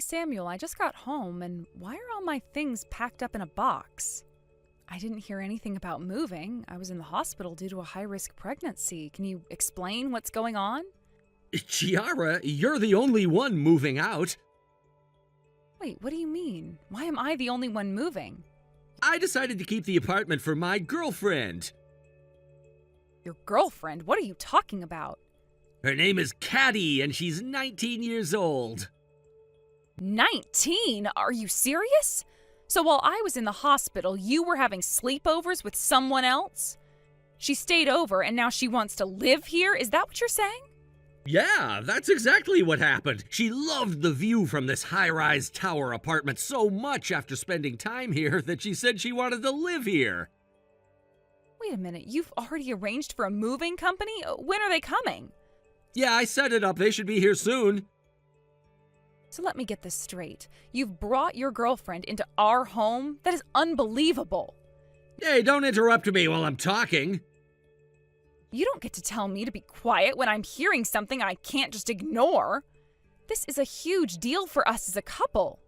Samuel, I just got home, and why are all my things packed up in a box? I didn't hear anything about moving. I was in the hospital due to a high-risk pregnancy. Can you explain what's going on? Chiara, you're the only one moving out. Wait, what do you mean? Why am I the only one moving? I decided to keep the apartment for my girlfriend. Your girlfriend? What are you talking about? Her name is Caddy, and she's 19 years old. 19? Are you serious? So while I was in the hospital, you were having sleepovers with someone else? She stayed over and now she wants to live here? Is that what you're saying? Yeah, that's exactly what happened. She loved the view from this high-rise tower apartment so much after spending time here that she said she wanted to live here. Wait a minute, you've already arranged for a moving company? When are they coming? Yeah, I set it up. They should be here soon. So let me get this straight. You've brought your girlfriend into our home? That is unbelievable. Hey, don't interrupt me while I'm talking. You don't get to tell me to be quiet when I'm hearing something I can't just ignore. This is a huge deal for us as a couple.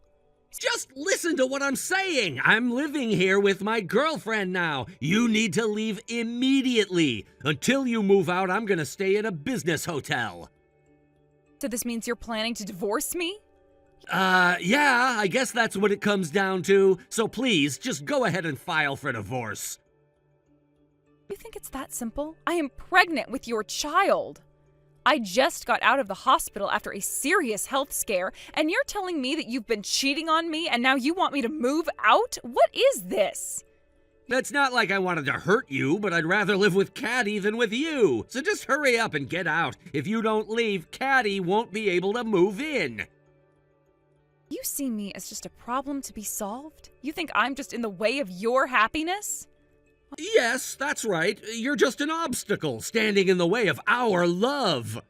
Just listen to what I'm saying. I'm living here with my girlfriend now. You need to leave immediately. Until you move out, I'm gonna stay in a business hotel. So this means you're planning to divorce me? Yeah, I guess that's what it comes down to. So please, just go ahead and file for divorce. You think it's that simple? I am pregnant with your child. I just got out of the hospital after a serious health scare, and you're telling me that you've been cheating on me and now you want me to move out? What is this? It's not like I wanted to hurt you, but I'd rather live with Caddy than with you. So just hurry up and get out. If you don't leave, Caddy won't be able to move in. You see me as just a problem to be solved? You think I'm just in the way of your happiness? Yes, that's right. You're just an obstacle standing in the way of our love.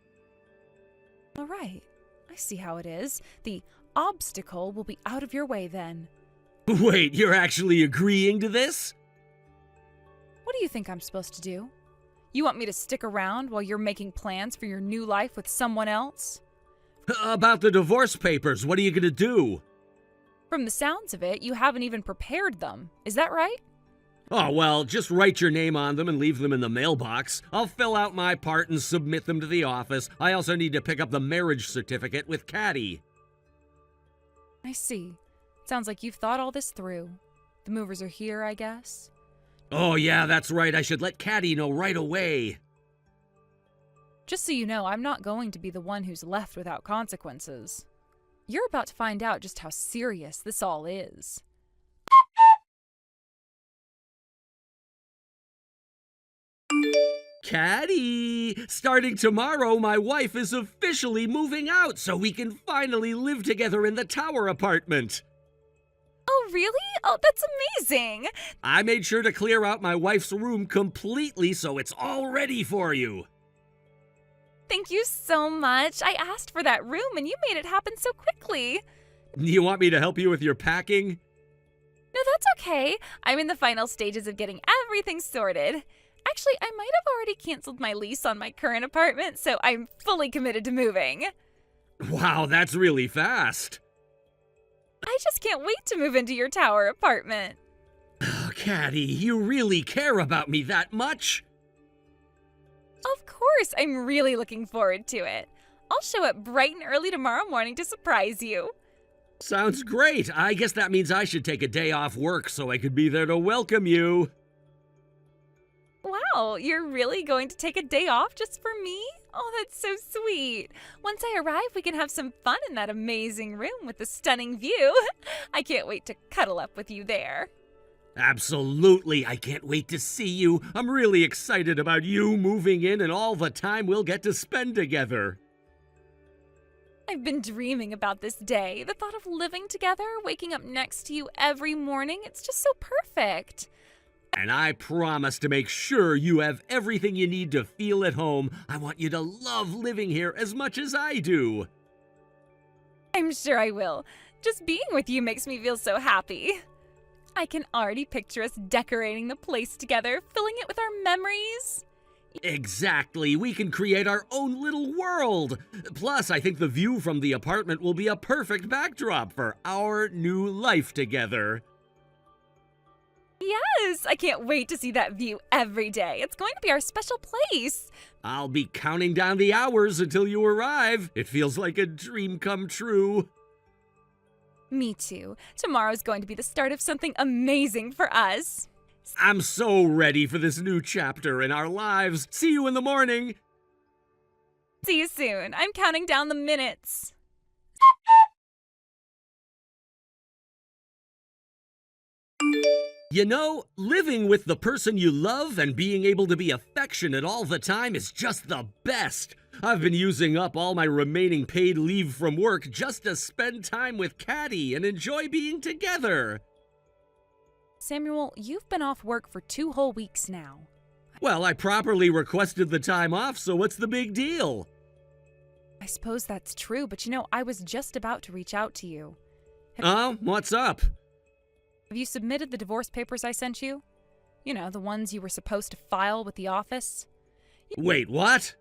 All right. I see how it is. The obstacle will be out of your way then. Wait, you're actually agreeing to this? What do you think I'm supposed to do? You want me to stick around while you're making plans for your new life with someone else? About the divorce papers, what are you gonna do? From the sounds of it, you haven't even prepared them. Is that right? Oh, well, just write your name on them and leave them in the mailbox. I'll fill out my part and submit them to the office. I also need to pick up the marriage certificate with Caddy. I see. Sounds like you've thought all this through. The movers are here, I guess? Oh, yeah, that's right. I should let Caddy know right away. Just so you know, I'm not going to be the one who's left without consequences. You're about to find out just how serious this all is. Caddy! Starting tomorrow, my wife is officially moving out so we can finally live together in the tower apartment. Oh, really? Oh, that's amazing! I made sure to clear out my wife's room completely so it's all ready for you. Thank you so much. I asked for that room and you made it happen so quickly. You want me to help you with your packing? No, that's okay. I'm in the final stages of getting everything sorted. Actually, I might have already canceled my lease on my current apartment, so I'm fully committed to moving. Wow, that's really fast. I just can't wait to move into your tower apartment. Oh, Caddy, you really care about me that much? Of course, I'm really looking forward to it. I'll show up bright and early tomorrow morning to surprise you. Sounds great. I guess that means I should take a day off work so I could be there to welcome you. Wow, you're really going to take a day off just for me? Oh, that's so sweet. Once I arrive, we can have some fun in that amazing room with the stunning view. I can't wait to cuddle up with you there. Absolutely, I can't wait to see you. I'm really excited about you moving in and all the time we'll get to spend together. I've been dreaming about this day. The thought of living together, waking up next to you every morning, it's just so perfect. And I promise to make sure you have everything you need to feel at home. I want you to love living here as much as I do. I'm sure I will. Just being with you makes me feel so happy. I can already picture us decorating the place together, filling it with our memories. Exactly. We can create our own little world. Plus, I think the view from the apartment will be a perfect backdrop for our new life together. Yes, I can't wait to see that view every day. It's going to be our special place. I'll be counting down the hours until you arrive. It feels like a dream come true. Me too. Tomorrow's going to be the start of something amazing for us. I'm so ready for this new chapter in our lives. See you in the morning. See you soon. I'm counting down the minutes. You know, living with the person you love and being able to be affectionate all the time is just the best. I've been using up all my remaining paid leave from work just to spend time with Caddy and enjoy being together. Samuel, you've been off work for 2 whole weeks now. Well, I properly requested the time off, so what's the big deal? I suppose that's true, but I was just about to reach out to you. Oh, what's up? Have you submitted the divorce papers I sent you? You know, the ones you were supposed to file with the office. Wait, what?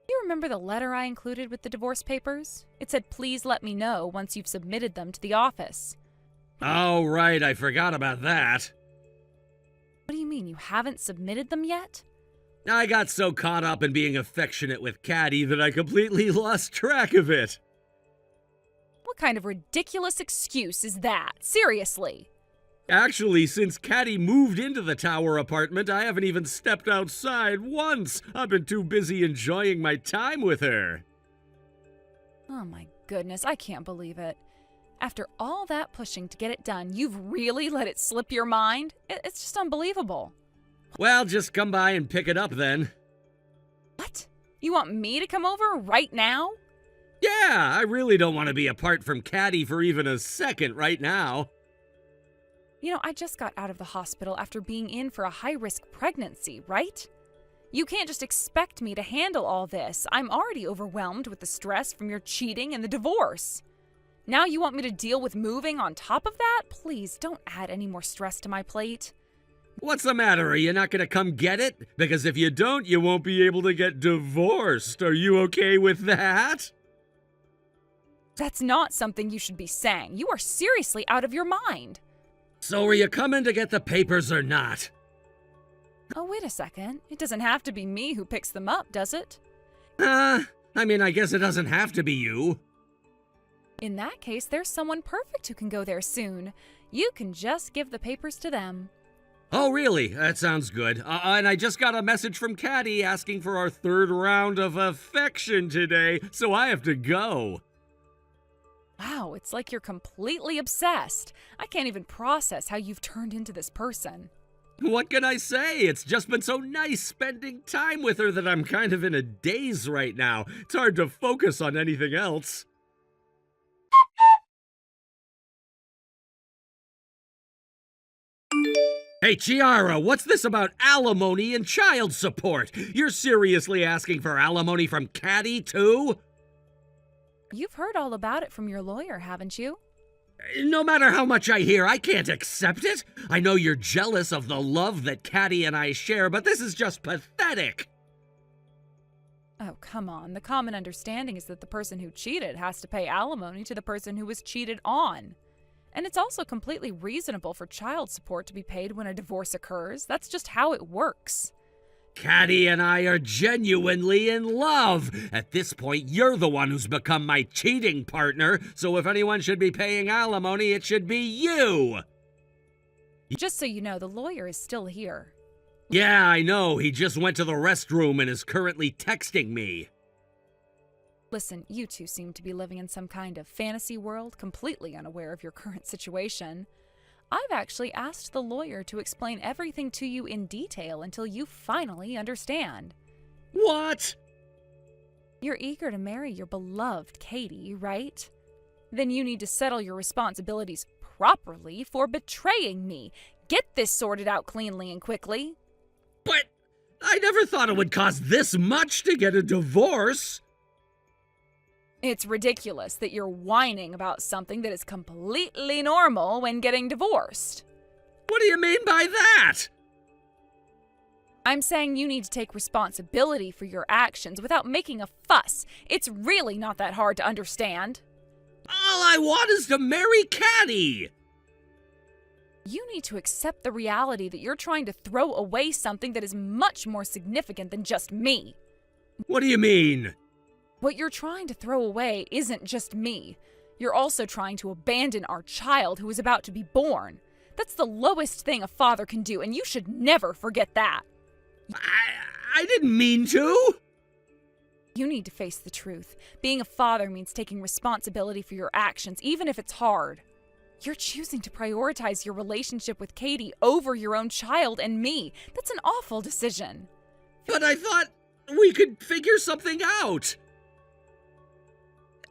You remember the letter I included with the divorce papers? It said, please let me know once you've submitted them to the office. Oh, right, I forgot about that. What do you mean, you haven't submitted them yet? I got so caught up in being affectionate with Caddy that I completely lost track of it. What kind of ridiculous excuse is that? Seriously. Actually, since Caddy moved into the tower apartment, I haven't even stepped outside once. I've been too busy enjoying my time with her. Oh my goodness, I can't believe it. After all that pushing to get it done, you've really let it slip your mind? It's just unbelievable. Well, just come by and pick it up then. What? You want me to come over right now? Yeah, I really don't want to be apart from Caddy for even a second right now. I just got out of the hospital after being in for a high-risk pregnancy, right? You can't just expect me to handle all this. I'm already overwhelmed with the stress from your cheating and the divorce. Now you want me to deal with moving on top of that? Please, don't add any more stress to my plate. What's the matter? Are you not going to come get it? Because if you don't, you won't be able to get divorced. Are you okay with that? That's not something you should be saying. You are seriously out of your mind. So are you coming to get the papers or not? Oh, wait a second. It doesn't have to be me who picks them up, does it? I guess it doesn't have to be you. In that case, there's someone perfect who can go there soon. You can just give the papers to them. Oh, really? That sounds good. And I just got a message from Caddy asking for our 3rd round of affection today, so I have to go. Wow, it's like you're completely obsessed. I can't even process how you've turned into this person. What can I say? It's just been so nice spending time with her that I'm kind of in a daze right now. It's hard to focus on anything else. Hey, Chiara, what's this about alimony and child support? You're seriously asking for alimony from Caddy, too? You've heard all about it from your lawyer, haven't you? No matter how much I hear, I can't accept it. I know you're jealous of the love that Caddy and I share, but this is just pathetic. Oh, come on. The common understanding is that the person who cheated has to pay alimony to the person who was cheated on. And it's also completely reasonable for child support to be paid when a divorce occurs. That's just how it works. Caddy and I are genuinely in love. At this point, you're the one who's become my cheating partner, so if anyone should be paying alimony, it should be you. Just so you know, the lawyer is still here. Yeah, I know. He just went to the restroom and is currently texting me. Listen, you two seem to be living in some kind of fantasy world, completely unaware of your current situation. I've actually asked the lawyer to explain everything to you in detail until you finally understand. What? You're eager to marry your beloved Katie, right? Then you need to settle your responsibilities properly for betraying me. Get this sorted out cleanly and quickly. But I never thought it would cost this much to get a divorce. It's ridiculous that you're whining about something that is completely normal when getting divorced. What do you mean by that? I'm saying you need to take responsibility for your actions without making a fuss. It's really not that hard to understand. All I want is to marry Caddy! You need to accept the reality that you're trying to throw away something that is much more significant than just me. What do you mean? What you're trying to throw away isn't just me. You're also trying to abandon our child who is about to be born. That's the lowest thing a father can do, and you should never forget that. I didn't mean to! You need to face the truth. Being a father means taking responsibility for your actions, even if it's hard. You're choosing to prioritize your relationship with Katie over your own child and me. That's an awful decision. But I thought we could figure something out.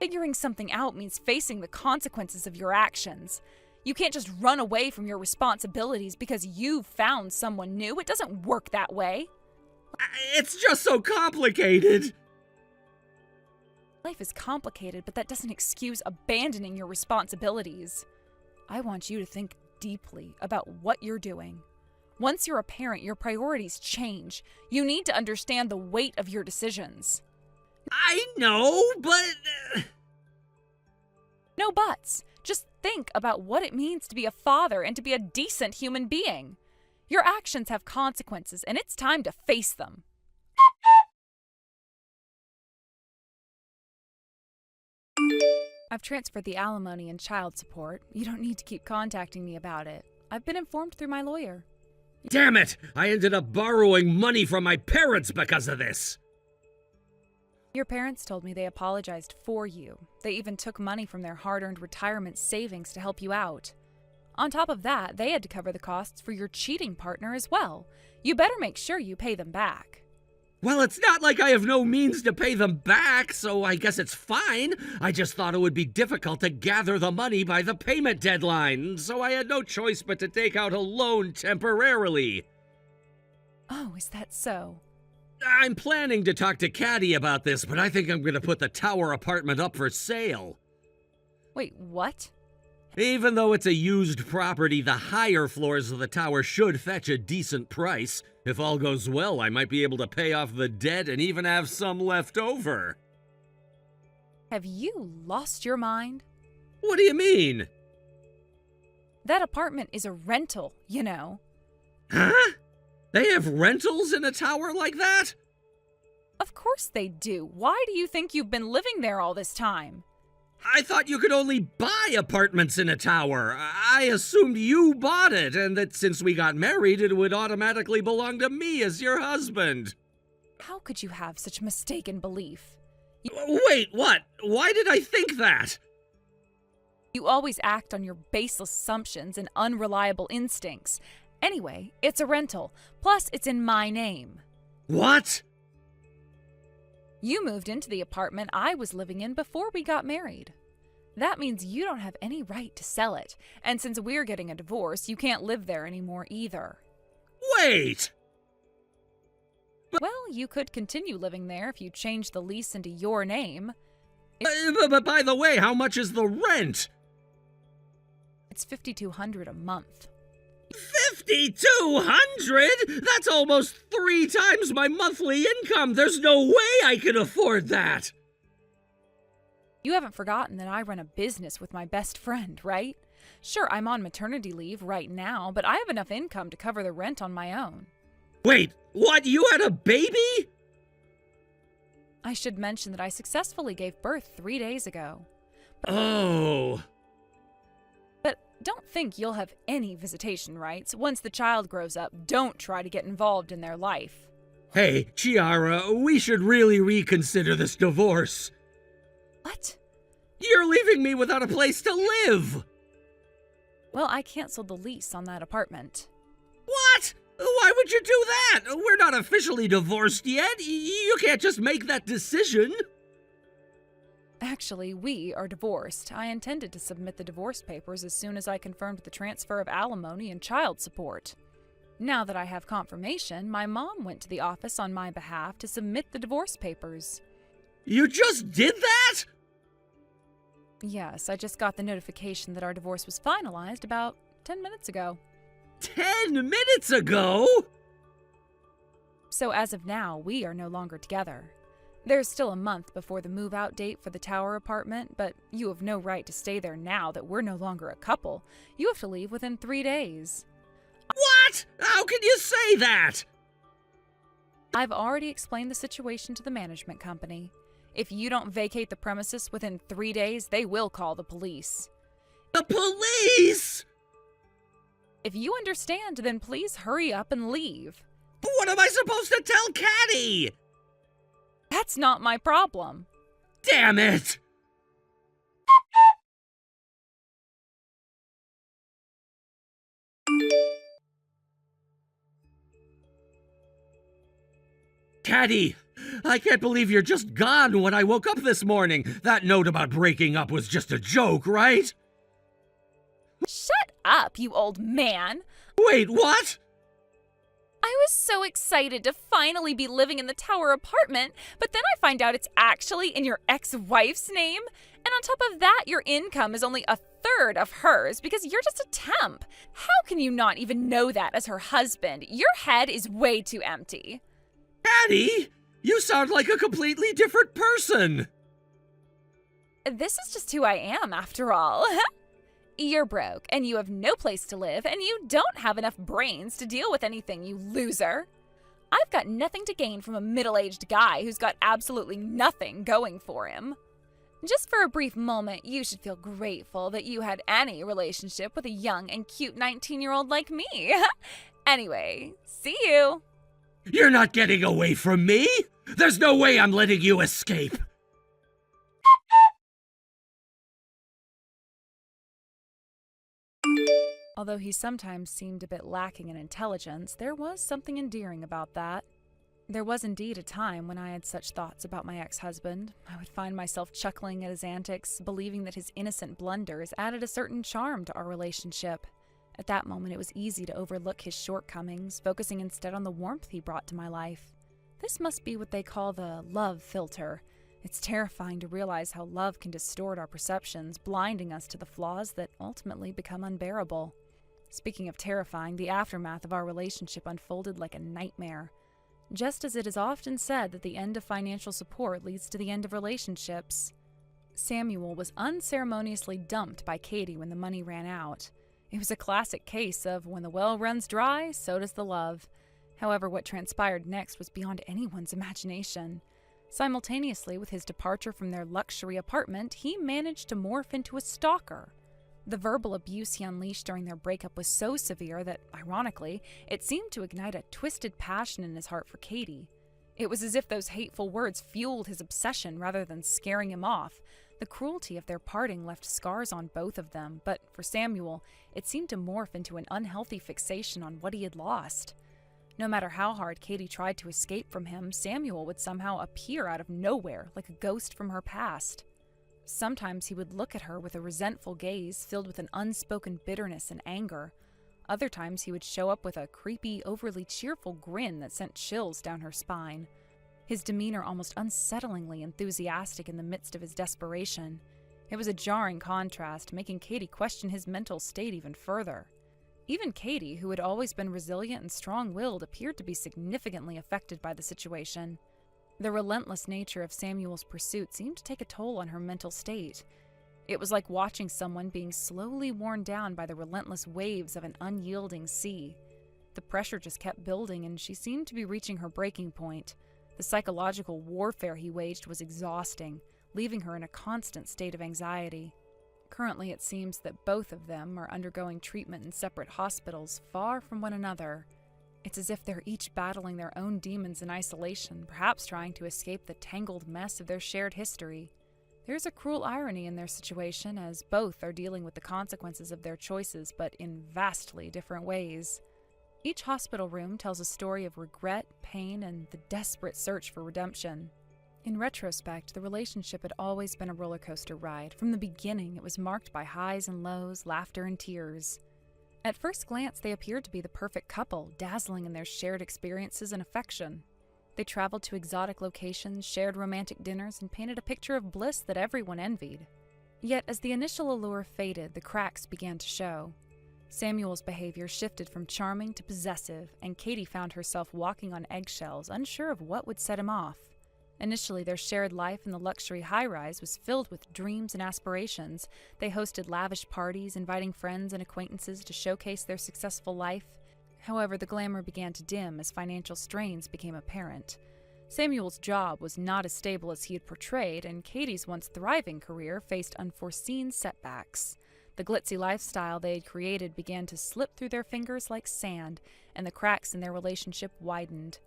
Figuring something out means facing the consequences of your actions. You can't just run away from your responsibilities because you've found someone new. It doesn't work that way. It's just so complicated. Life is complicated, but that doesn't excuse abandoning your responsibilities. I want you to think deeply about what you're doing. Once you're a parent, your priorities change. You need to understand the weight of your decisions. I know, but... No buts. Just think about what it means to be a father and to be a decent human being. Your actions have consequences, and it's time to face them. I've transferred the alimony and child support. You don't need to keep contacting me about it. I've been informed through my lawyer. Damn it! I ended up borrowing money from my parents because of this! Your parents told me they apologized for you. They even took money from their hard-earned retirement savings to help you out. On top of that, they had to cover the costs for your cheating partner as well. You better make sure you pay them back. Well, it's not like I have no means to pay them back, so I guess it's fine. I just thought it would be difficult to gather the money by the payment deadline, so I had no choice but to take out a loan temporarily. Oh, is that so? I'm planning to talk to Caddy about this, but I think I'm going to put the tower apartment up for sale. Wait, what? Even though it's a used property, the higher floors of the tower should fetch a decent price. If all goes well, I might be able to pay off the debt and even have some left over. Have you lost your mind? What do you mean? That apartment is a rental, you know. Huh? They have rentals in a tower like that? Of course they do. Why do you think you've been living there all this time? I thought you could only buy apartments in a tower. I assumed you bought it, and that since we got married, it would automatically belong to me as your husband. How could you have such mistaken belief? Wait, what? Why did I think that? You always act on your baseless assumptions and unreliable instincts. Anyway, it's a rental. Plus, it's in my name. What? You moved into the apartment I was living in before we got married. That means you don't have any right to sell it. And since we're getting a divorce, you can't live there anymore either. Wait! Well, you could continue living there if you change the lease into your name. But by the way, how much is the rent? It's $5,200 a month. 5,200? That's almost 3 times my monthly income. There's no way I can afford that. You haven't forgotten that I run a business with my best friend, right? Sure, I'm on maternity leave right now, but I have enough income to cover the rent on my own. Wait, what? You had a baby? I should mention that I successfully gave birth 3 days ago. Oh. But don't think you'll have any visitation rights. Once the child grows up, don't try to get involved in their life. Hey, Chiara, we should really reconsider this divorce. What? You're leaving me without a place to live. Well, I canceled the lease on that apartment. What? Why would you do that? We're not officially divorced yet. You can't just make that decision. Actually, we are divorced. I intended to submit the divorce papers as soon as I confirmed the transfer of alimony and child support. Now that I have confirmation, my mom went to the office on my behalf to submit the divorce papers. You just did that? Yes, I just got the notification that our divorce was finalized about 10 minutes ago. 10 minutes ago? So as of now, we are no longer together. There's still a month before the move-out date for the tower apartment, but you have no right to stay there now that we're no longer a couple. You have to leave within 3 days. What? How can you say that? I've already explained the situation to the management company. If you don't vacate the premises within 3 days, they will call the police. The police? If you understand, then please hurry up and leave. What am I supposed to tell Caddy? That's not my problem. Damn it! Caddy, I can't believe you're just gone when I woke up this morning. That note about breaking up was just a joke, right? Shut up, you old man. Wait, what? I was so excited to finally be living in the tower apartment, but then I find out it's actually in your ex-wife's name. And on top of that, your income is only a third of hers because you're just a temp. How can you not even know that as her husband? Your head is way too empty. Caddy, you sound like a completely different person. This is just who I am, after all. You're broke, and you have no place to live, and you don't have enough brains to deal with anything, you loser. I've got nothing to gain from a middle-aged guy who's got absolutely nothing going for him. Just for a brief moment, you should feel grateful that you had any relationship with a young and cute 19-year-old like me. Anyway, see you. You're not getting away from me. There's no way I'm letting you escape. Although he sometimes seemed a bit lacking in intelligence, there was something endearing about that. There was indeed a time when I had such thoughts about my ex-husband. I would find myself chuckling at his antics, believing that his innocent blunders added a certain charm to our relationship. At that moment, it was easy to overlook his shortcomings, focusing instead on the warmth he brought to my life. This must be what they call the love filter. It's terrifying to realize how love can distort our perceptions, blinding us to the flaws that ultimately become unbearable. Speaking of terrifying, the aftermath of our relationship unfolded like a nightmare. Just as it is often said that the end of financial support leads to the end of relationships. Samuel was unceremoniously dumped by Katie when the money ran out. It was a classic case of when the well runs dry, so does the love. However, what transpired next was beyond anyone's imagination. Simultaneously with his departure from their luxury apartment, he managed to morph into a stalker. The verbal abuse he unleashed during their breakup was so severe that, ironically, it seemed to ignite a twisted passion in his heart for Katie. It was as if those hateful words fueled his obsession rather than scaring him off. The cruelty of their parting left scars on both of them, but for Samuel, it seemed to morph into an unhealthy fixation on what he had lost. No matter how hard Katie tried to escape from him, Samuel would somehow appear out of nowhere like a ghost from her past. Sometimes he would look at her with a resentful gaze filled with an unspoken bitterness and anger. Other times he would show up with a creepy, overly cheerful grin that sent chills down her spine. His demeanor almost unsettlingly enthusiastic in the midst of his desperation. It was a jarring contrast, making Katie question his mental state even further. Even Katie, who had always been resilient and strong-willed, appeared to be significantly affected by the situation. The relentless nature of Samuel's pursuit seemed to take a toll on her mental state. It was like watching someone being slowly worn down by the relentless waves of an unyielding sea. The pressure just kept building, and she seemed to be reaching her breaking point. The psychological warfare he waged was exhausting, leaving her in a constant state of anxiety. Currently, it seems that both of them are undergoing treatment in separate hospitals, far from one another. It's as if they're each battling their own demons in isolation, perhaps trying to escape the tangled mess of their shared history. There's a cruel irony in their situation, as both are dealing with the consequences of their choices, but in vastly different ways. Each hospital room tells a story of regret, pain, and the desperate search for redemption. In retrospect, the relationship had always been a roller coaster ride. From the beginning, it was marked by highs and lows, laughter and tears. At first glance, they appeared to be the perfect couple, dazzling in their shared experiences and affection. They traveled to exotic locations, shared romantic dinners, and painted a picture of bliss that everyone envied. Yet, as the initial allure faded, the cracks began to show. Samuel's behavior shifted from charming to possessive, and Katie found herself walking on eggshells, unsure of what would set him off. Initially, their shared life in the luxury high-rise was filled with dreams and aspirations. They hosted lavish parties, inviting friends and acquaintances to showcase their successful life. However, the glamour began to dim as financial strains became apparent. Samuel's job was not as stable as he had portrayed, and Katie's once thriving career faced unforeseen setbacks. The glitzy lifestyle they had created began to slip through their fingers like sand, and the cracks in their relationship widened.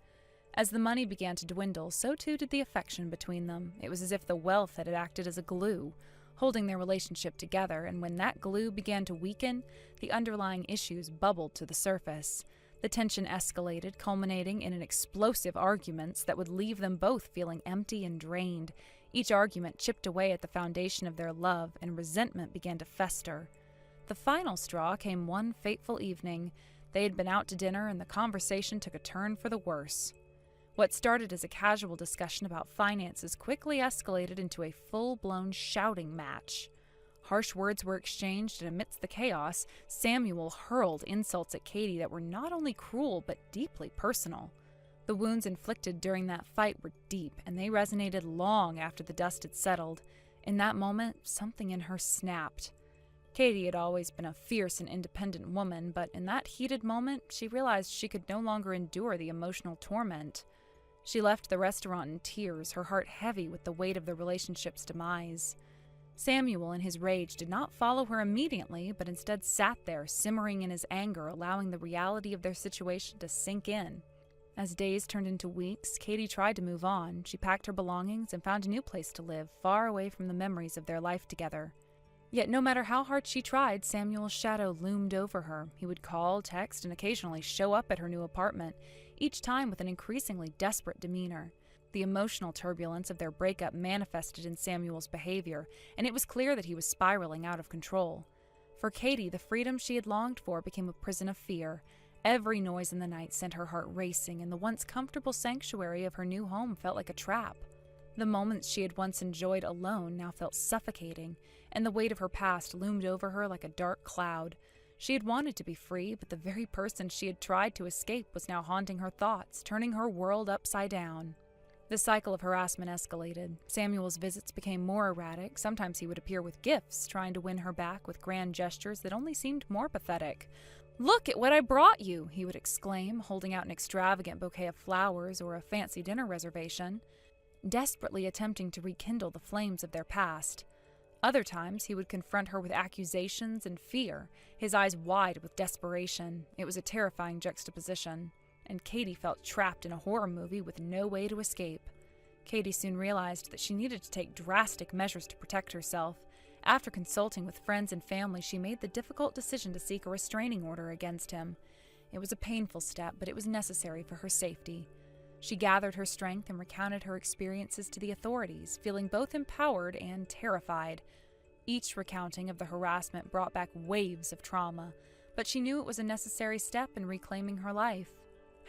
As the money began to dwindle, so too did the affection between them. It was as if the wealth had acted as a glue, holding their relationship together, and when that glue began to weaken, the underlying issues bubbled to the surface. The tension escalated, culminating in an explosive arguments that would leave them both feeling empty and drained. Each argument chipped away at the foundation of their love, and resentment began to fester. The final straw came one fateful evening. They had been out to dinner, and the conversation took a turn for the worse. What started as a casual discussion about finances quickly escalated into a full-blown shouting match. Harsh words were exchanged, and amidst the chaos, Samuel hurled insults at Katie that were not only cruel but deeply personal. The wounds inflicted during that fight were deep, and they resonated long after the dust had settled. In that moment, something in her snapped. Katie had always been a fierce and independent woman, but in that heated moment, she realized she could no longer endure the emotional torment. She left the restaurant in tears, her heart heavy with the weight of the relationship's demise. Samuel, in his rage, did not follow her immediately, but instead sat there, simmering in his anger, allowing the reality of their situation to sink in. As days turned into weeks, Katie tried to move on. She packed her belongings and found a new place to live, far away from the memories of their life together. Yet no matter how hard she tried, Samuel's shadow loomed over her. He would call, text, and occasionally show up at her new apartment, each time with an increasingly desperate demeanor. The emotional turbulence of their breakup manifested in Samuel's behavior, and it was clear that he was spiraling out of control. For Katie, the freedom she had longed for became a prison of fear. Every noise in the night sent her heart racing, and the once comfortable sanctuary of her new home felt like a trap. The moments she had once enjoyed alone now felt suffocating, and the weight of her past loomed over her like a dark cloud. She had wanted to be free, but the very person she had tried to escape was now haunting her thoughts, turning her world upside down. The cycle of harassment escalated. Samuel's visits became more erratic. Sometimes he would appear with gifts, trying to win her back with grand gestures that only seemed more pathetic. "Look at what I brought you," he would exclaim, holding out an extravagant bouquet of flowers or a fancy dinner reservation, desperately attempting to rekindle the flames of their past. Other times, he would confront her with accusations and fear, his eyes wide with desperation. It was a terrifying juxtaposition, and Katie felt trapped in a horror movie with no way to escape. Katie soon realized that she needed to take drastic measures to protect herself. After consulting with friends and family, she made the difficult decision to seek a restraining order against him. It was a painful step, but it was necessary for her safety. She gathered her strength and recounted her experiences to the authorities, feeling both empowered and terrified. Each recounting of the harassment brought back waves of trauma, but she knew it was a necessary step in reclaiming her life.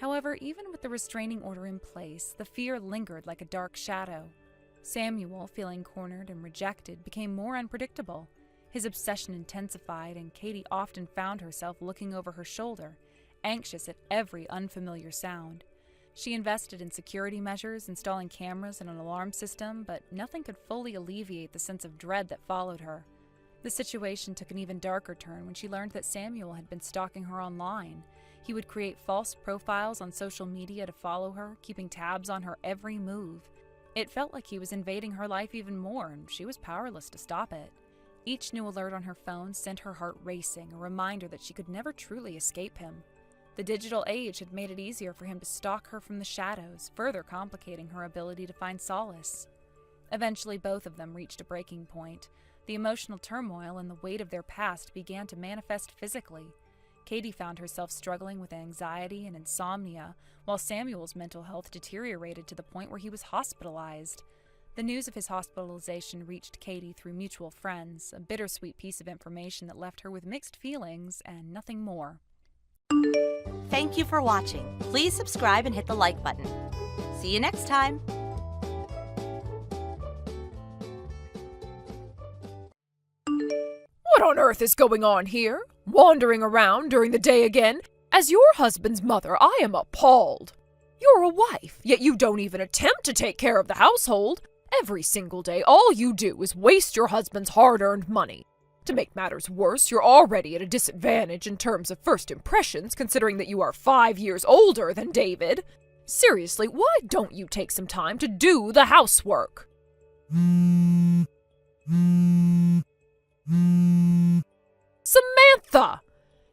However, even with the restraining order in place, the fear lingered like a dark shadow. Samuel, feeling cornered and rejected, became more unpredictable. His obsession intensified, and Katie often found herself looking over her shoulder, anxious at every unfamiliar sound. She invested in security measures, installing cameras and an alarm system, but nothing could fully alleviate the sense of dread that followed her. The situation took an even darker turn when she learned that Samuel had been stalking her online. He would create false profiles on social media to follow her, keeping tabs on her every move. It felt like he was invading her life even more, and she was powerless to stop it. Each new alert on her phone sent her heart racing, a reminder that she could never truly escape him. The digital age had made it easier for him to stalk her from the shadows, further complicating her ability to find solace. Eventually, both of them reached a breaking point. The emotional turmoil and the weight of their past began to manifest physically. Katie found herself struggling with anxiety and insomnia, while Samuel's mental health deteriorated to the point where he was hospitalized. The news of his hospitalization reached Katie through mutual friends, a bittersweet piece of information that left her with mixed feelings and nothing more. Thank you for watching. Please subscribe and hit the like button. See you next time. What on earth is going on here? wandering around during the day again. As your husband's mother, I am appalled. You're a wife, yet you don't even attempt to take care of the household. Every single day, all you do is waste your husband's hard-earned money. To make matters worse, you're already at a disadvantage in terms of first impressions, considering that you are 5 years older than David. Seriously, why don't you take some time to do the housework? Samantha!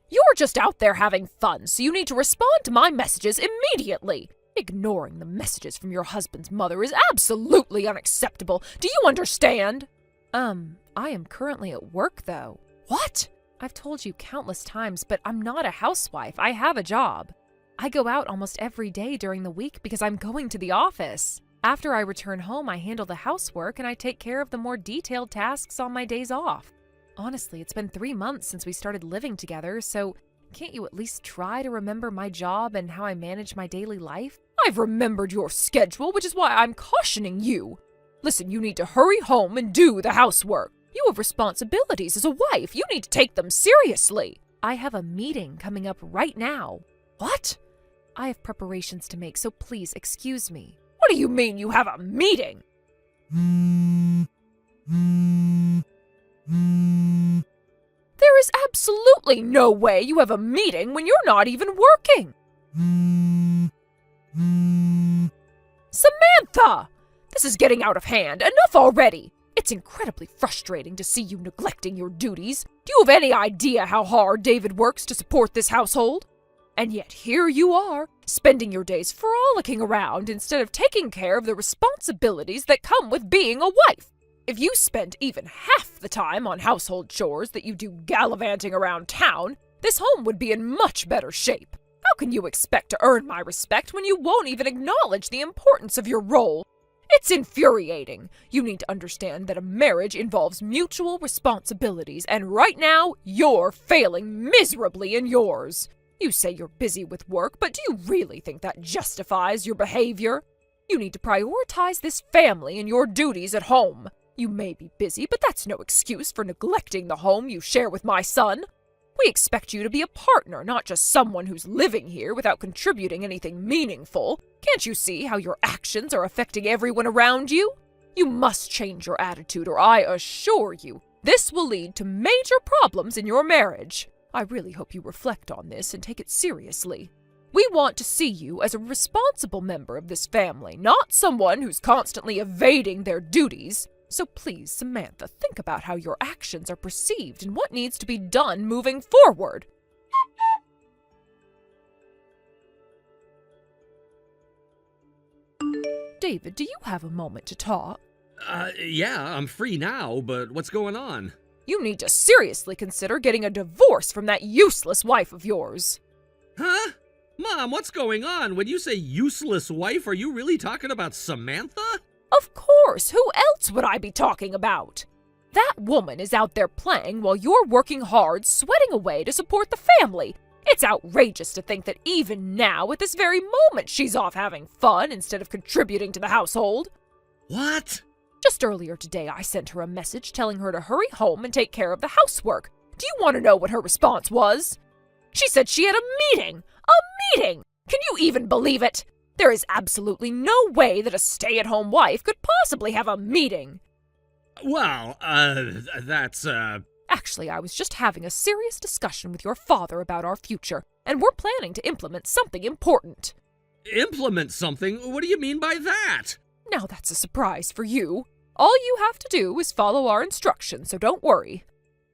You're just out there having fun, so you need to respond to my messages immediately. Ignoring the messages from your husband's mother is absolutely unacceptable. Do you understand? I am currently at work, though. What? I've told you countless times, but I'm not a housewife. I have a job. I go out almost every day during the week because I'm going to the office. After I return home, I handle the housework and I take care of the more detailed tasks on my days off. Honestly, it's been 3 months since we started living together, so can't you at least try to remember my job and how I manage my daily life? I've remembered your schedule, which is why I'm cautioning you. Listen, you need to hurry home and do the housework. You have responsibilities as a wife. You need to take them seriously. I have a meeting coming up right now. What? I have preparations to make, so please excuse me. What do you mean you have a meeting? There is absolutely no way you have a meeting when you're not even working. Samantha! This is getting out of hand. Enough already. It's incredibly frustrating to see you neglecting your duties. Do you have any idea how hard David works to support this household? And yet here you are, spending your days frolicking around instead of taking care of the responsibilities that come with being a wife. If you spent even half the time on household chores that you do gallivanting around town, this home would be in much better shape. How can you expect to earn my respect when you won't even acknowledge the importance of your role? It's infuriating. You need to understand that a marriage involves mutual responsibilities, and right now, you're failing miserably in yours. You say you're busy with work, but do you really think that justifies your behavior? You need to prioritize this family and your duties at home. You may be busy, but that's no excuse for neglecting the home you share with my son. We expect you to be a partner, not just someone who's living here without contributing anything meaningful. Can't you see how your actions are affecting everyone around you? You must change your attitude, or I assure you, this will lead to major problems in your marriage. I really hope you reflect on this and take it seriously. We want to see you as a responsible member of this family, not someone who's constantly evading their duties. So please, Samantha, think about how your actions are perceived and what needs to be done moving forward. David, do you have a moment to talk? Yeah, I'm free now, but what's going on? You need to seriously consider getting a divorce from that useless wife of yours. Huh? Mom, what's going on? When you say useless wife, are you really talking about Samantha? Of course! Who else would I be talking about? That woman is out there playing while you're working hard, sweating away to support the family. It's outrageous to think that even now, at this very moment, she's off having fun instead of contributing to the household. What? Just earlier today, I sent her a message telling her to hurry home and take care of the housework. Do you want to know what her response was? She said she had a meeting! A meeting! Can you even believe it? There is absolutely no way that a stay-at-home wife could possibly have a meeting. Well, that's. Actually, I was just having a serious discussion with your father about our future, and we're planning to implement something important. Implement something? What do you mean by that? Now that's a surprise for you. All you have to do is follow our instructions, so don't worry.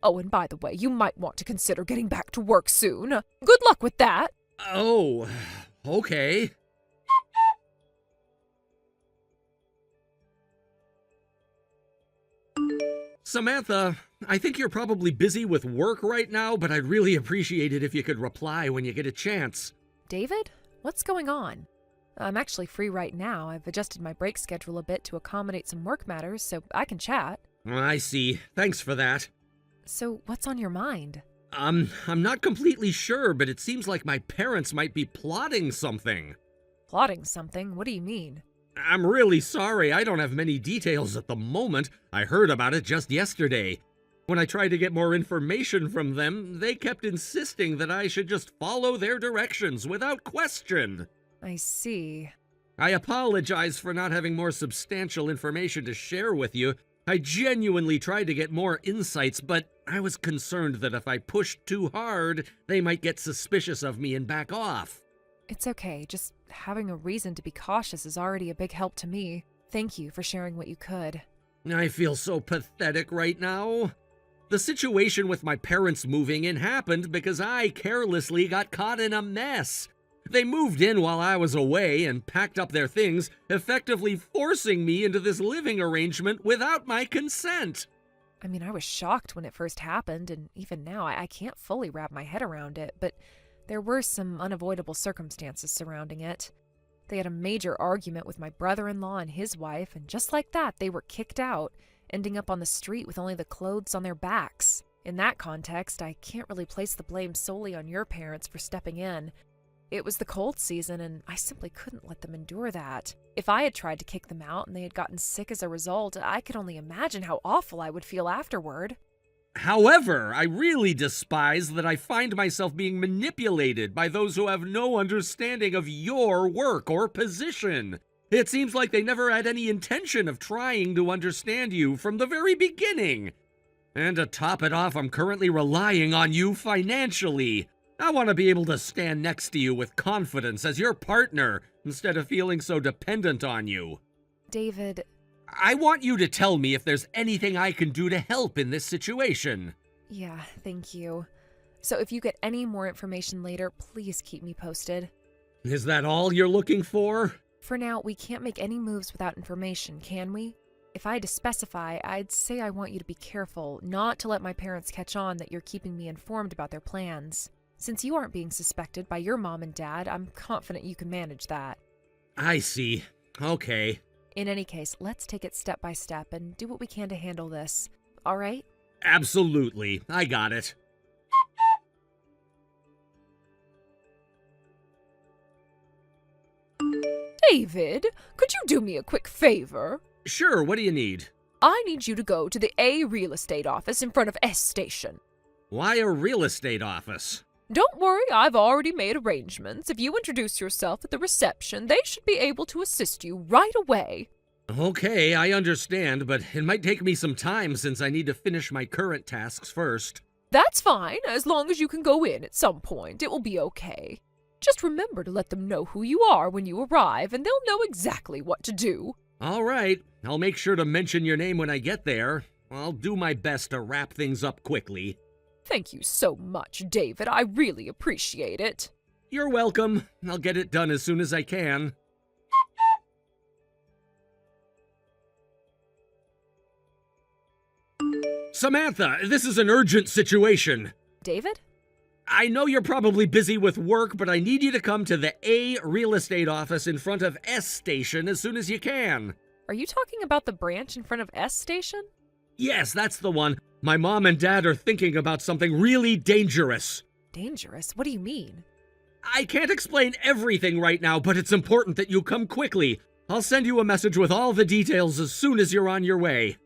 Oh, and by the way, you might want to consider getting back to work soon. Good luck with that. Oh, okay. Samantha, I think you're probably busy with work right now, but I'd really appreciate it if you could reply when you get a chance. David, what's going on? I'm actually free right now. I've adjusted my break schedule a bit to accommodate some work matters, so I can chat. I see. Thanks for that. So, what's on your mind? I'm not completely sure, but it seems like my parents might be plotting something. Plotting something? What do you mean? I'm really sorry, I don't have many details at the moment. I heard about it just yesterday. When I tried to get more information from them, they kept insisting that I should just follow their directions without question. I see. I apologize for not having more substantial information to share with you. I genuinely tried to get more insights, but I was concerned that if I pushed too hard, they might get suspicious of me and back off. It's okay. Just having a reason to be cautious is already a big help to me. Thank you for sharing what you could. I feel so pathetic right now. The situation with my parents moving in happened because I carelessly got caught in a mess. They moved in while I was away and packed up their things, effectively forcing me into this living arrangement without my consent. I mean, I was shocked when it first happened, and even now I can't fully wrap my head around it, but there were some unavoidable circumstances surrounding it. They had a major argument with my brother-in-law and his wife, and just like that, they were kicked out, ending up on the street with only the clothes on their backs. In that context, I can't really place the blame solely on your parents for stepping in. It was the cold season, and I simply couldn't let them endure that. If I had tried to kick them out and they had gotten sick as a result, I could only imagine how awful I would feel afterward. However, I really despise that I find myself being manipulated by those who have no understanding of your work or position. It seems like they never had any intention of trying to understand you from the very beginning. And to top it off, I'm currently relying on you financially. I want to be able to stand next to you with confidence as your partner instead of feeling so dependent on you. David... I want you to tell me if there's anything I can do to help in this situation. Yeah, thank you. So if you get any more information later, please keep me posted. Is that all you're looking for? For now, we can't make any moves without information, can we? If I had to specify, I'd say I want you to be careful, not to let my parents catch on that you're keeping me informed about their plans. Since you aren't being suspected by your mom and dad, I'm confident you can manage that. I see. Okay. In any case, let's take it step by step and do what we can to handle this. All right? Absolutely. I got it. David, could you do me a quick favor? Sure, what do you need? I need you to go to the A real estate office in front of S station. Why a real estate office? Don't worry, I've already made arrangements. If you introduce yourself at the reception, they should be able to assist you right away. Okay, I understand, but it might take me some time since I need to finish my current tasks first. That's fine, as long as you can go in at some point. It will be okay. Just remember to let them know who you are when you arrive, and they'll know exactly what to do. All right, I'll make sure to mention your name when I get there. I'll do my best to wrap things up quickly. Thank you so much, David. I really appreciate it. You're welcome. I'll get it done as soon as I can. Samantha, this is an urgent situation. David? I know you're probably busy with work, but I need you to come to the A real estate office in front of S station as soon as you can. Are you talking about the branch in front of S station? Yes, that's the one. My mom and dad are thinking about something really dangerous. Dangerous? What do you mean? I can't explain everything right now, but it's important that you come quickly. I'll send you a message with all the details as soon as you're on your way.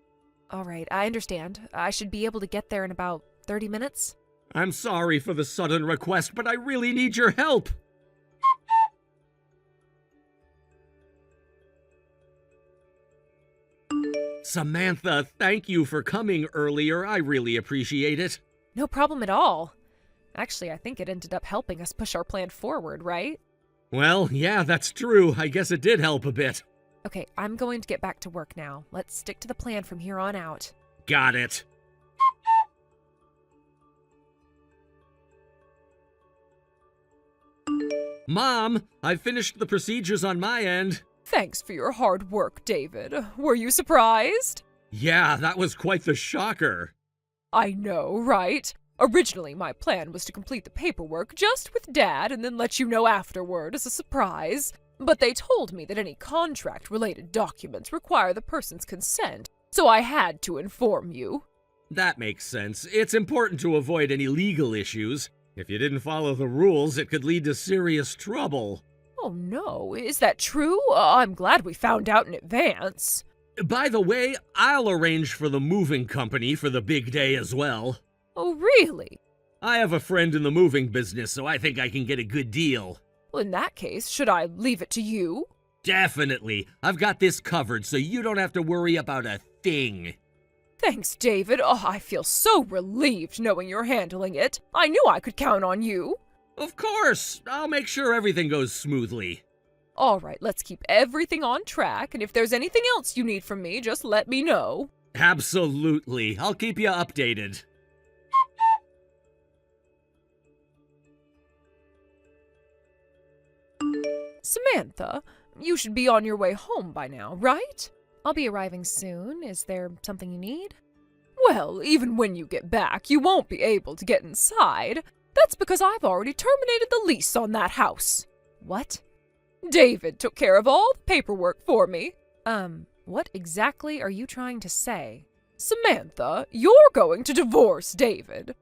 All right, I understand. I should be able to get there in about 30 minutes. I'm sorry for the sudden request, but I really need your help. Samantha, thank you for coming earlier. I really appreciate it. No problem at all. Actually, I think it ended up helping us push our plan forward, right? Well, yeah, that's true. I guess it did help a bit. Okay, I'm going to get back to work now. Let's stick to the plan from here on out. Got it. Mom, I've finished the procedures on my end. Thanks for your hard work, David. Were you surprised? Yeah, that was quite the shocker. I know, right? Originally, my plan was to complete the paperwork just with Dad and then let you know afterward as a surprise. But they told me that any contract-related documents require the person's consent, so I had to inform you. That makes sense. It's important to avoid any legal issues. If you didn't follow the rules, it could lead to serious trouble. Oh no, is that true? I'm glad we found out in advance. By the way, I'll arrange for the moving company for the big day as well. Oh, really? I have a friend in the moving business, so I think I can get a good deal. Well, in that case, should I leave it to you? Definitely. I've got this covered, so you don't have to worry about a thing. Thanks, David. Oh, I feel so relieved knowing you're handling it. I knew I could count on you. Of course. I'll make sure everything goes smoothly. All right, let's keep everything on track, and if there's anything else you need from me, just let me know. Absolutely. I'll keep you updated. Samantha, you should be on your way home by now, right? I'll be arriving soon. Is there something you need? Well, even when you get back, you won't be able to get inside. That's because I've already terminated the lease on that house. What? David took care of all the paperwork for me. What exactly are you trying to say? Samantha, you're going to divorce David.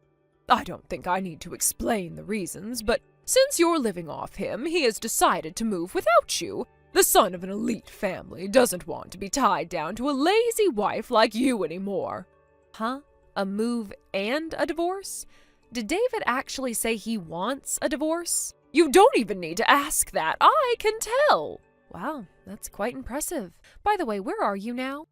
I don't think I need to explain the reasons, but since you're living off him, he has decided to move without you. The son of an elite family doesn't want to be tied down to a lazy wife like you anymore. Huh? A move and a divorce? Did David actually say he wants a divorce? You don't even need to ask that. I can tell. Wow, that's quite impressive. By the way, where are you now?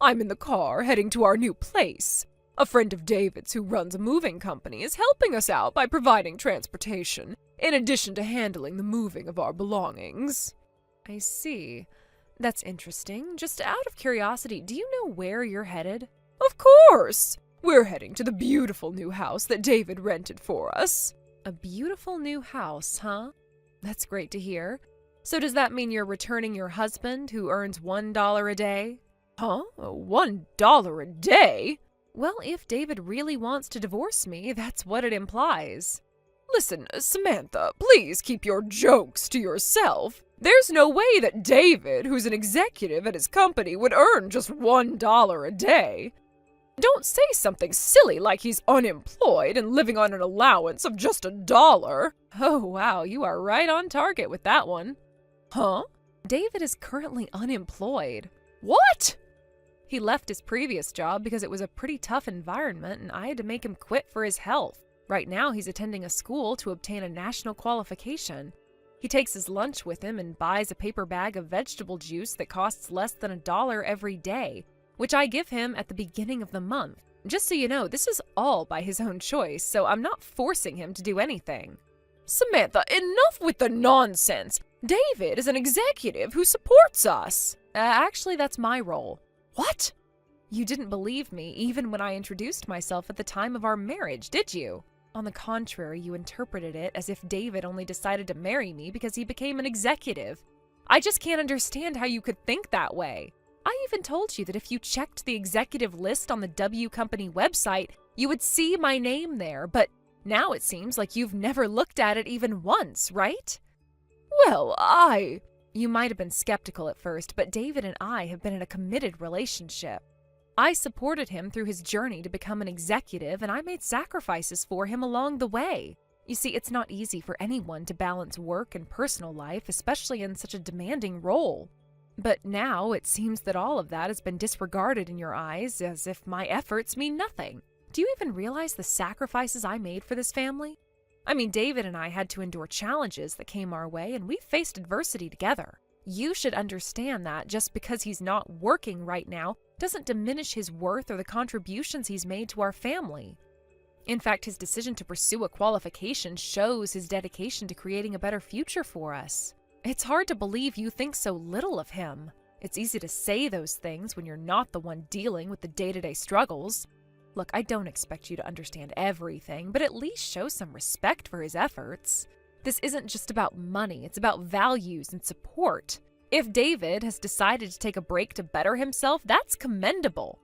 I'm in the car heading to our new place. A friend of David's who runs a moving company is helping us out by providing transportation, in addition to handling the moving of our belongings. I see. That's interesting. Just out of curiosity, do you know where you're headed? Of course! We're heading to the beautiful new house that David rented for us. A beautiful new house, huh? That's great to hear. So does that mean you're returning your husband who earns $1 a day? Huh? $1 a day? Well, if David really wants to divorce me, that's what it implies. Listen, Samantha, please keep your jokes to yourself. There's no way that David, who's an executive at his company, would earn just $1 a day. Don't say something silly like he's unemployed and living on an allowance of just $1. Oh, wow, you are right on target with that one. Huh? David is currently unemployed. What? He left his previous job because it was a pretty tough environment and I had to make him quit for his health. Right now, he's attending a school to obtain a national qualification. He takes his lunch with him and buys a paper bag of vegetable juice that costs less than $1 every day, which I give him at the beginning of the month. Just so you know, this is all by his own choice, so I'm not forcing him to do anything. Samantha, enough with the nonsense! David is an executive who supports us! Actually, that's my role. What? You didn't believe me even when I introduced myself at the time of our marriage, did you? On the contrary, you interpreted it as if David only decided to marry me because he became an executive. I just can't understand how you could think that way. I even told you that if you checked the executive list on the W Company website, you would see my name there, but now it seems like you've never looked at it even once, right? Well, You might have been skeptical at first, but David and I have been in a committed relationship. I supported him through his journey to become an executive, and I made sacrifices for him along the way. You see, it's not easy for anyone to balance work and personal life, especially in such a demanding role. But now it seems that all of that has been disregarded in your eyes, as if my efforts mean nothing. Do you even realize the sacrifices I made for this family? I mean, David and I had to endure challenges that came our way, and we faced adversity together. You should understand that just because he's not working right now doesn't diminish his worth or the contributions he's made to our family. In fact, his decision to pursue a qualification shows his dedication to creating a better future for us. It's hard to believe you think so little of him. It's easy to say those things when you're not the one dealing with the day-to-day struggles. Look, I don't expect you to understand everything, but at least show some respect for his efforts. This isn't just about money, it's about values and support. If David has decided to take a break to better himself, that's commendable.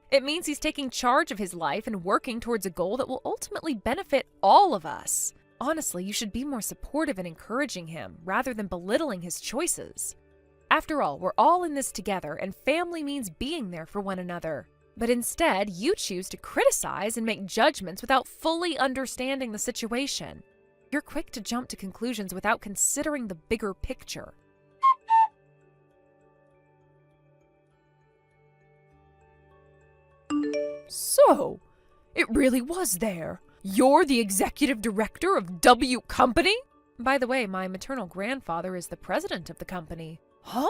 It means he's taking charge of his life and working towards a goal that will ultimately benefit all of us. Honestly, you should be more supportive and encouraging him, rather than belittling his choices. After all, we're all in this together, and family means being there for one another. But instead, you choose to criticize and make judgments without fully understanding the situation. You're quick to jump to conclusions without considering the bigger picture. So, it really was there. You're the executive director of W Company? By the way, my maternal grandfather is the president of the company. Huh?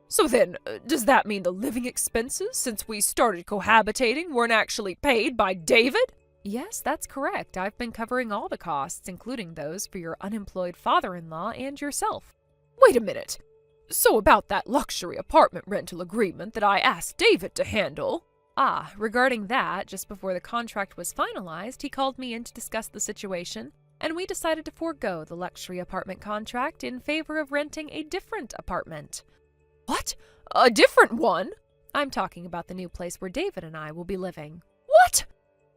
So then, does that mean the living expenses since we started cohabitating weren't actually paid by David? Yes, that's correct. I've been covering all the costs, including those for your unemployed father-in-law and yourself. Wait a minute. So about that luxury apartment rental agreement that I asked David to handle. Regarding that, just before the contract was finalized, he called me in to discuss the situation, and we decided to forego the luxury apartment contract in favor of renting a different apartment. What? A different one? I'm talking about the new place where David and I will be living. What?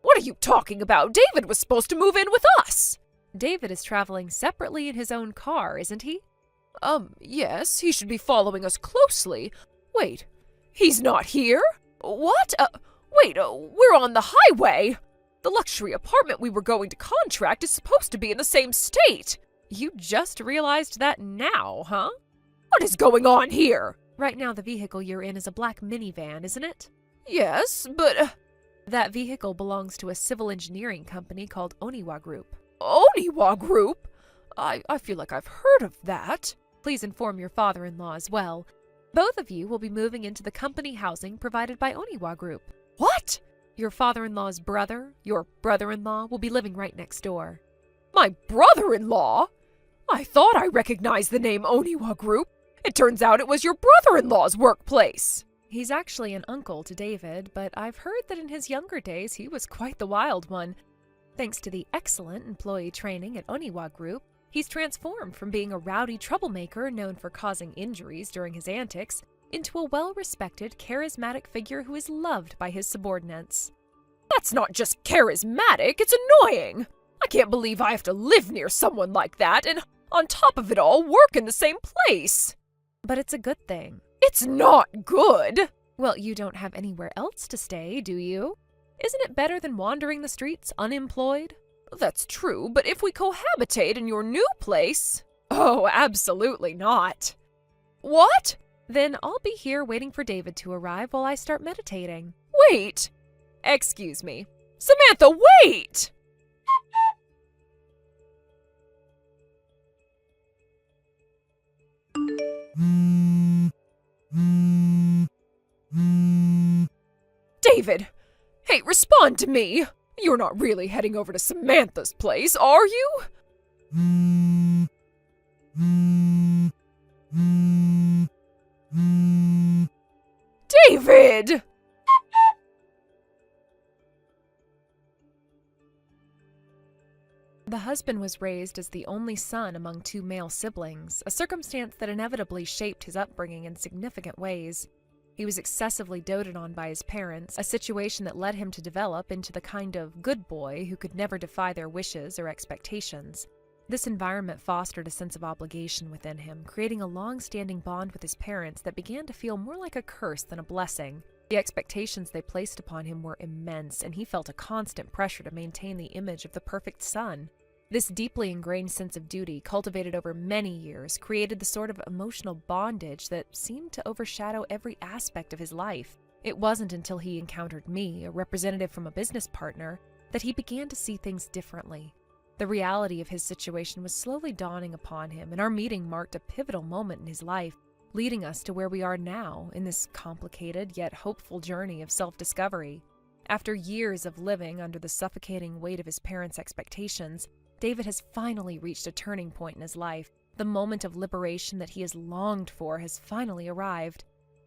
What are you talking about? David was supposed to move in with us. David is traveling separately in his own car, isn't he? Yes, he should be following us closely. Wait, he's not here? What? We're on the highway. The luxury apartment we were going to contract is supposed to be in the same state. You just realized that now, huh? What is going on here? Right now the vehicle you're in is a black minivan, isn't it? Yes, but... That vehicle belongs to a civil engineering company called Oniwa Group. Oniwa Group? I feel like I've heard of that. Please inform your father-in-law as well. Both of you will be moving into the company housing provided by Oniwa Group. What? Your father-in-law's brother, your brother-in-law, will be living right next door. My brother-in-law? I thought I recognized the name Oniwa Group. It turns out it was your brother-in-law's workplace. He's actually an uncle to David, but I've heard that in his younger days he was quite the wild one. Thanks to the excellent employee training at Oniwa Group, he's transformed from being a rowdy troublemaker known for causing injuries during his antics into a well-respected, charismatic figure who is loved by his subordinates. That's not just charismatic, it's annoying! I can't believe I have to live near someone like that and, on top of it all, work in the same place! But it's a good thing. It's not good! Well, you don't have anywhere else to stay, do you? Isn't it better than wandering the streets unemployed? That's true, but if we cohabitate in your new place... Oh, absolutely not. What? Then I'll be here waiting for David to arrive while I start meditating. Wait! Excuse me. Samantha, wait! David! Hey, respond to me! You're not really heading over to Samantha's place, are you? David! The husband was raised as the only son among two male siblings, a circumstance that inevitably shaped his upbringing in significant ways. He was excessively doted on by his parents, a situation that led him to develop into the kind of good boy who could never defy their wishes or expectations. This environment fostered a sense of obligation within him, creating a long-standing bond with his parents that began to feel more like a curse than a blessing. The expectations they placed upon him were immense, and he felt a constant pressure to maintain the image of the perfect son. This deeply ingrained sense of duty, cultivated over many years, created the sort of emotional bondage that seemed to overshadow every aspect of his life. It wasn't until he encountered me, a representative from a business partner, that he began to see things differently. The reality of his situation was slowly dawning upon him, and our meeting marked a pivotal moment in his life, leading us to where we are now in this complicated yet hopeful journey of self-discovery. After years of living under the suffocating weight of his parents' expectations, David has finally reached a turning point in his life. The moment of liberation that he has longed for has finally arrived.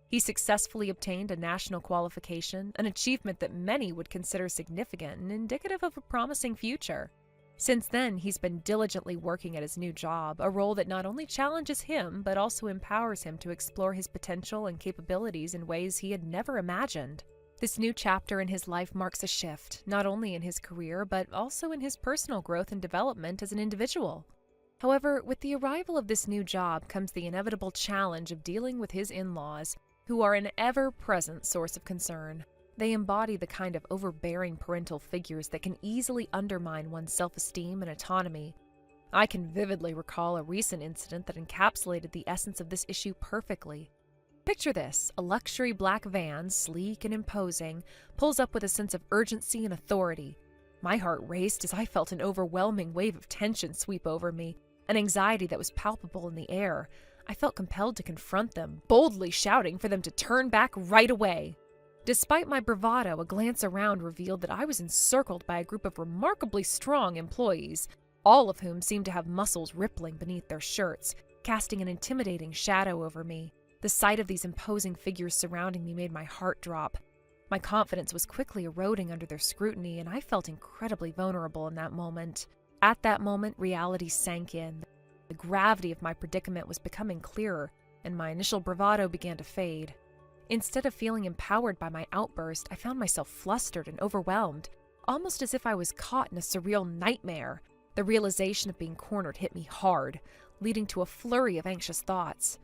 He successfully obtained a national qualification, an achievement that many would consider significant and indicative of a promising future. Since then, he's been diligently working at his new job, a role that not only challenges him, but also empowers him to explore his potential and capabilities in ways he had never imagined. This new chapter in his life marks a shift, not only in his career, but also in his personal growth and development as an individual. However, with the arrival of this new job comes the inevitable challenge of dealing with his in-laws, who are an ever-present source of concern. They embody the kind of overbearing parental figures that can easily undermine one's self-esteem and autonomy. I can vividly recall a recent incident that encapsulated the essence of this issue perfectly. Picture this: a luxury black van, sleek and imposing, pulls up with a sense of urgency and authority. My heart raced as I felt an overwhelming wave of tension sweep over me, an anxiety that was palpable in the air. I felt compelled to confront them, boldly shouting for them to turn back right away. Despite my bravado, a glance around revealed that I was encircled by a group of remarkably strong employees, all of whom seemed to have muscles rippling beneath their shirts, casting an intimidating shadow over me. The sight of these imposing figures surrounding me made my heart drop. My confidence was quickly eroding under their scrutiny, and I felt incredibly vulnerable in that moment. At that moment, reality sank in. The gravity of my predicament was becoming clearer, and my initial bravado began to fade. Instead of feeling empowered by my outburst, I found myself flustered and overwhelmed, almost as if I was caught in a surreal nightmare. The realization of being cornered hit me hard, leading to a flurry of anxious thoughts.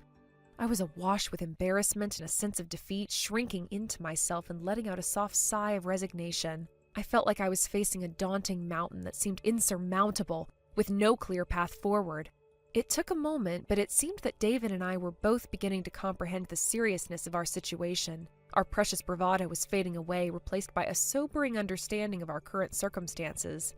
I was awash with embarrassment and a sense of defeat, shrinking into myself and letting out a soft sigh of resignation. I felt like I was facing a daunting mountain that seemed insurmountable, with no clear path forward. It took a moment, but it seemed that David and I were both beginning to comprehend the seriousness of our situation. Our precious bravado was fading away, replaced by a sobering understanding of our current circumstances.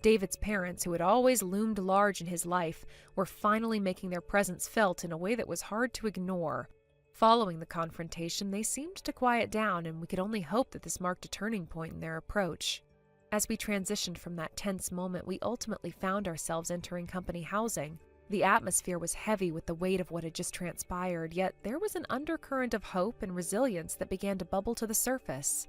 David's parents, who had always loomed large in his life, were finally making their presence felt in a way that was hard to ignore. Following the confrontation, they seemed to quiet down, and we could only hope that this marked a turning point in their approach. As we transitioned from that tense moment, we ultimately found ourselves entering company housing. The atmosphere was heavy with the weight of what had just transpired, yet there was an undercurrent of hope and resilience that began to bubble to the surface.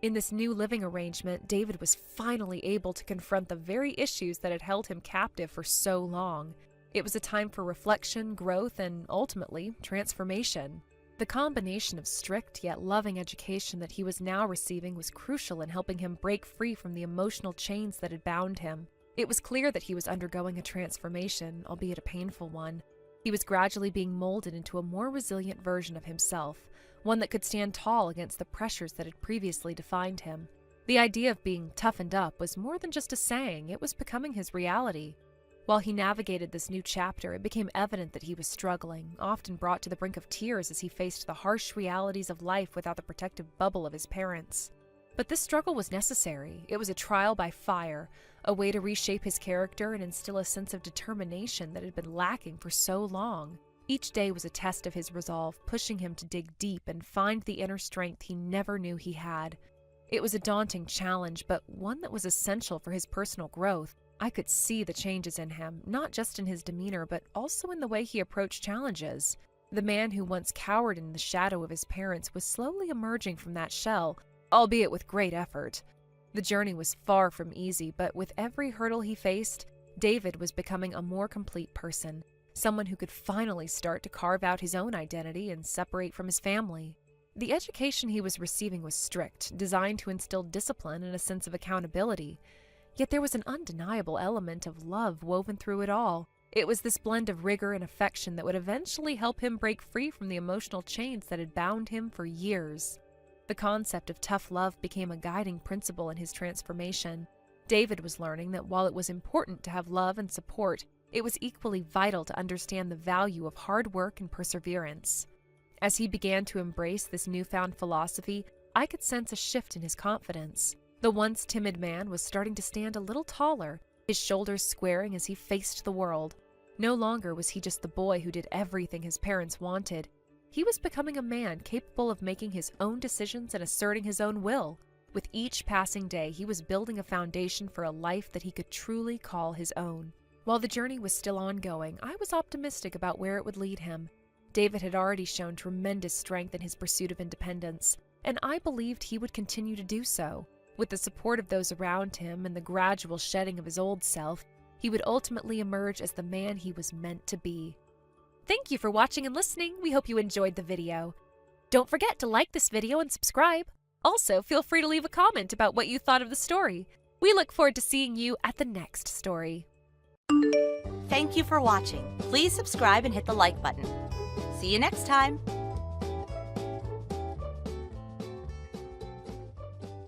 In this new living arrangement, David was finally able to confront the very issues that had held him captive for so long. It was a time for reflection, growth, and ultimately, transformation. The combination of strict yet loving education that he was now receiving was crucial in helping him break free from the emotional chains that had bound him. It was clear that he was undergoing a transformation, albeit a painful one. He was gradually being molded into a more resilient version of himself, one that could stand tall against the pressures that had previously defined him. The idea of being toughened up was more than just a saying, it was becoming his reality. While he navigated this new chapter, it became evident that he was struggling, often brought to the brink of tears as he faced the harsh realities of life without the protective bubble of his parents. But this struggle was necessary. It was a trial by fire, a way to reshape his character and instill a sense of determination that had been lacking for so long. Each day was a test of his resolve, pushing him to dig deep and find the inner strength he never knew he had. It was a daunting challenge, but one that was essential for his personal growth. I could see the changes in him, not just in his demeanor, but also in the way he approached challenges. The man who once cowered in the shadow of his parents was slowly emerging from that shell, albeit with great effort. The journey was far from easy, but with every hurdle he faced, David was becoming a more complete person, someone who could finally start to carve out his own identity and separate from his family. The education he was receiving was strict, designed to instill discipline and a sense of accountability. Yet there was an undeniable element of love woven through it all. It was this blend of rigor and affection that would eventually help him break free from the emotional chains that had bound him for years. The concept of tough love became a guiding principle in his transformation. David was learning that while it was important to have love and support, it was equally vital to understand the value of hard work and perseverance. As he began to embrace this newfound philosophy, I could sense a shift in his confidence. The once timid man was starting to stand a little taller, his shoulders squaring as he faced the world. No longer was he just the boy who did everything his parents wanted. He was becoming a man capable of making his own decisions and asserting his own will. With each passing day, he was building a foundation for a life that he could truly call his own. While the journey was still ongoing, I was optimistic about where it would lead him. David had already shown tremendous strength in his pursuit of independence, and I believed he would continue to do so. With the support of those around him and the gradual shedding of his old self, he would ultimately emerge as the man he was meant to be. Thank you for watching and listening. We hope you enjoyed the video. Don't forget to like this video and subscribe. Also, feel free to leave a comment about what you thought of the story. We look forward to seeing you at the next story. Thank you for watching. Please subscribe and hit the like button. See you next time.